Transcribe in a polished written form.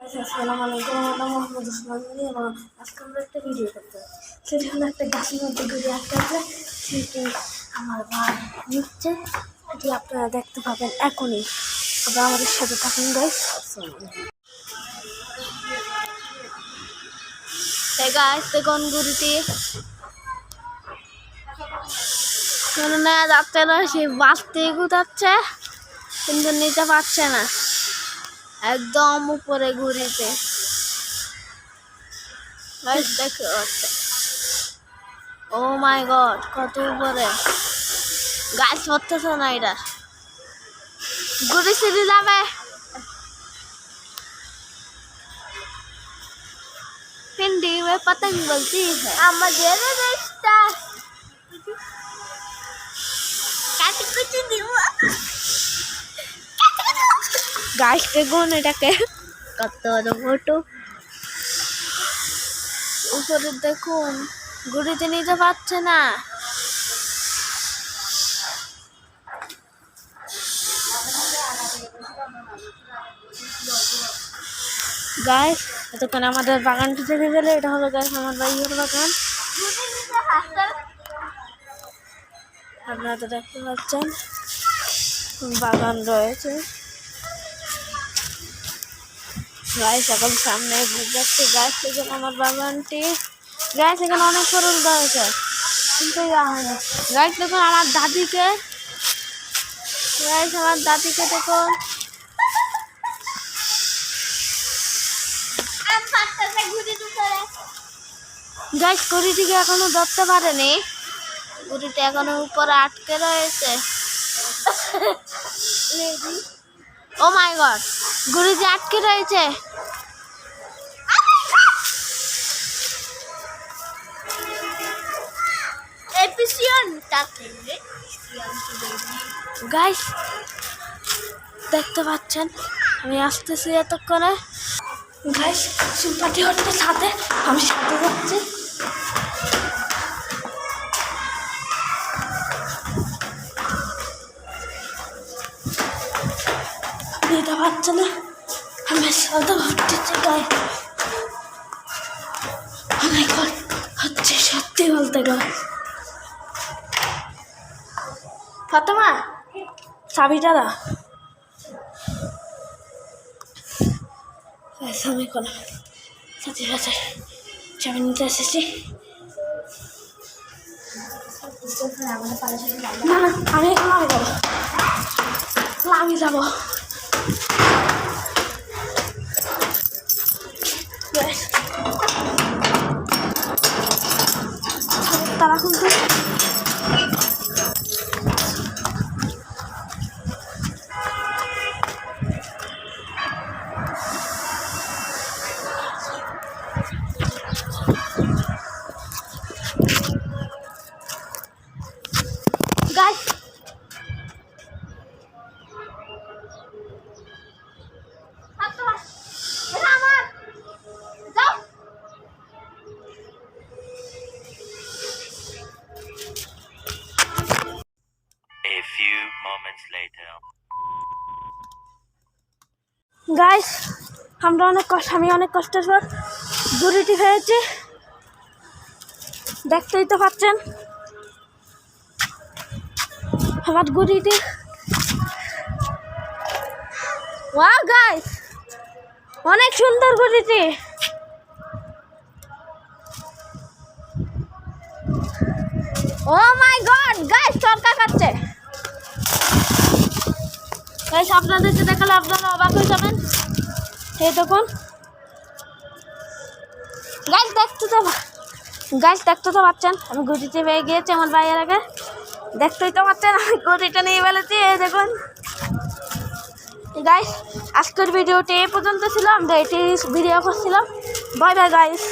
আসসালামু আলাইকুম, আমার নাম মোহাম্মদ ওসমান গনি এবং আজকে আমরা একটা ভিডিও করতে যাচ্ছি। সেটি হলো একটা গাছের মধ্যে ঘুরে আটকে আছে, সেটি আমার ভাই নিচ্ছে, এটি আপনারা দেখতে পাবেন এখনই। আবার আমাদের সাথে থাকুন গাইস। দেখুন ঘুরিটি নেওয়া যাচ্ছে না, সে বাঁচতে গুতাচ্ছে কিন্তু নিতে পারছে না, একদম উপরে ঘুরিতে দেখতে পাচ্ছে। ও মাই গড, কত উপরে গাছ পড়তেছে না, এটা ঘুরি সিঁড়ি যাবে। हिंदी में पतंग बोलती है गाइस দেখুন এটাকে কত বড় ফটো, উপরে দেখুন ঘুরিতে নিতে পারছে না। গাইস এতক্ষণ আমাদের বাগানটি থেকে গেলে, এটা হলো গাইস আমার ভাইয়ের বাগান, আপনারা তো দেখতে পাচ্ছেন বাগান রয়েছে। গাইস এখন সামনে যাচ্ছে, গাছ থেকে আমার বাগানটি, গাছ এখানে অনেক ফুল রয়েছে কিন্তু হয়নি। গাছ দেখুন আমার দাদিকে, গাইস আমার দাদিকে দেখুন, গাছ ঘুড়িটিকে এখনো ধরতে পারেনি, ঘুড়িটা এখনো উপরে আটকে রয়েছে। ও মাই গড, ঘুড়িটি আটকে রয়েছে। গাইস দেখতে পাচ্ছেন আমি আসতেছি এতক্ষণে। গাইস সুপাটি হচ্ছে সাথে, আমি সাথে যাচ্ছি। নিতে পারছে না, আমি সাথে হচ্ছে গায়ে হচ্ছে সত্যি বলতে গেলে। ফাতেমা চাবিটা দা, আমি কোনো সাথে সাথে চাবি নিতে এসেছি। না না আমি যাবো, আমি যাবো। তারা কিন্তু গাইস গাইস আমরা আমি অনেক কষ্টের পর ঘুড়িটি হয়েছে, দেখতেই তো পাচ্ছেন আমার ঘুড়িটি। ওয়াও গাইস অনেক সুন্দর ঘুড়িটি। ও মাই গড গাইস সরকার কাটছে। গাইস আপনাদেরকে দেখালে আপনারা অবাক হয়ে যাবেন। এই দেখুন গাইস দেখতে তো পাচ্ছেন আমি ঘুড়িতে পেয়ে গিয়েছি আমার ভাইয়ের আগে, দেখতেই তো পাচ্ছেন আমি ঘুড়িটা নিয়ে ফেলেছি। এই দেখুন গাইস আজকের ভিডিওটি এই পর্যন্ত ছিল, আমরা এটি ভিডিও করছিলাম। Bye bye guys.